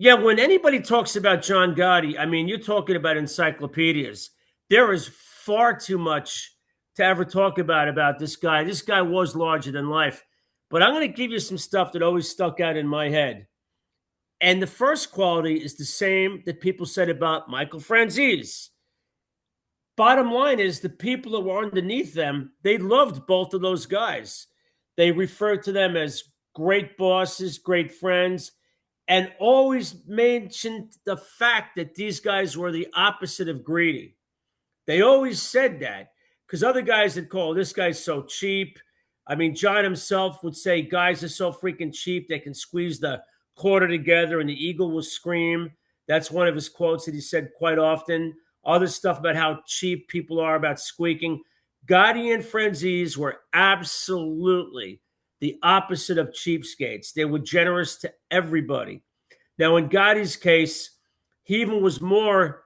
Yeah, when anybody talks about John Gotti, I mean, you're talking about encyclopedias. There is far too much to ever talk about this guy. This guy was larger than life. But I'm going to give you some stuff that always stuck out in my head. And the first quality is the same that people said about Michael Franzese. Bottom line is the people that were underneath them, they loved both of those guys. They referred to them as great bosses, great friends, and always mentioned the fact that these guys were the opposite of greedy. They always said that because other guys would call this guy's so cheap. I mean, John himself would say guys are so freaking cheap they can squeeze the quarter together and the eagle will scream. That's one of his quotes that he said quite often. Other stuff about how cheap people are about squeaking. Gotti and Franzese were absolutely the opposite of cheapskates. They were generous to everybody. Now, in Gotti's case, he even was more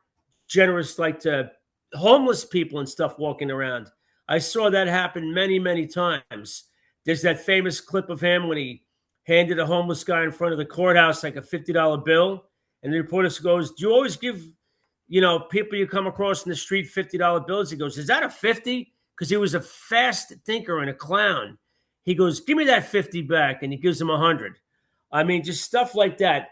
generous, like to homeless people and stuff walking around. I saw that happen many, many times. There's that famous clip of him when he handed a homeless guy in front of the courthouse like a $50 bill. And the reporter goes, "Do you always give, people you come across in the street $50 bills?" He goes, "Is that a 50?" Because he was a fast thinker and a clown. He goes, "Give me that 50 back." And he gives him 100. I mean, just stuff like that.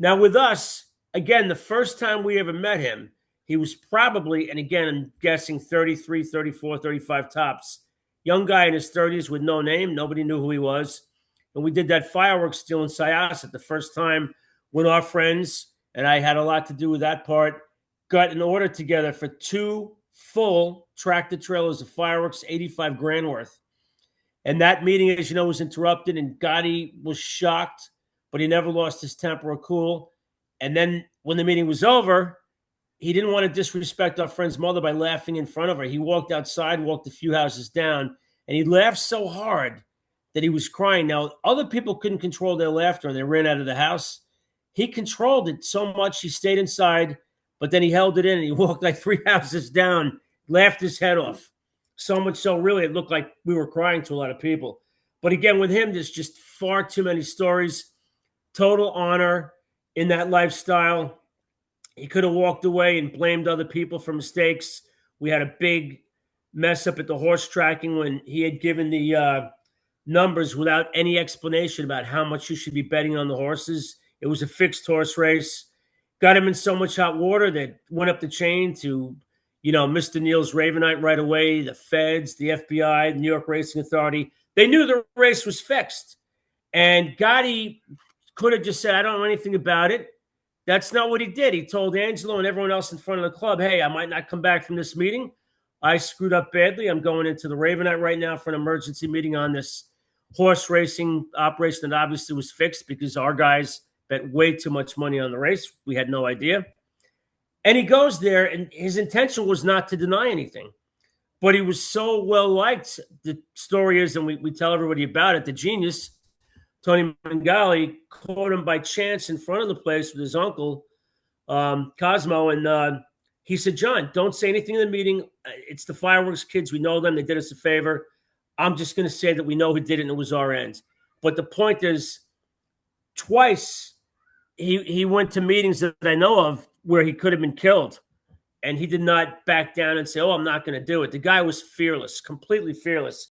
Now, with us, again, the first time we ever met him, he was probably, and again, I'm guessing 33, 34, 35 tops. Young guy in his 30s with no name. Nobody knew who he was. And we did that fireworks deal in Syosset the first time with our friends, and I had a lot to do with that part. Got an order together for 2 full tractor trailers of fireworks, 85 grand worth. And that meeting, as you know, was interrupted, and Gotti was shocked, but he never lost his temper or cool. And then when the meeting was over, he didn't want to disrespect our friend's mother by laughing in front of her. He walked outside, walked a few houses down, and he laughed so hard that he was crying. Now, other people couldn't control their laughter, and they ran out of the house. He controlled it so much he stayed inside, but then he held it in, and he walked like 3 houses down, laughed his head off. So much so, really, it looked like we were crying to a lot of people. But again, with him, there's just far too many stories. Total honor in that lifestyle. He could have walked away and blamed other people for mistakes. We had a big mess up at the horse tracking when he had given the numbers without any explanation about how much you should be betting on the horses. It was a fixed horse race. Got him in so much hot water that went up the chain to, Mr. Neil's Ravenite right away, the feds, the FBI, the New York Racing Authority. They knew the race was fixed. And Gotti could have just said, "I don't know anything about it." That's not what he did. He told Angelo and everyone else in front of the club, "Hey, I might not come back from this meeting. I screwed up badly. I'm going into the Ravenite right now for an emergency meeting on this horse racing operation that obviously was fixed because our guys bet way too much money on the race. We had no idea." And he goes there, and his intention was not to deny anything. But he was so well liked. The story is, and we tell everybody about it, the genius, Tony Mangali, caught him by chance in front of the place with his uncle, Cosmo, and he said, "John, don't say anything in the meeting. It's the fireworks kids. We know them. They did us a favor. I'm just going to say that we know who did it, and it was our end." But the point is, twice he went to meetings that I know of where he could have been killed, and he did not back down and say, "Oh, I'm not going to do it." The guy was fearless, completely fearless.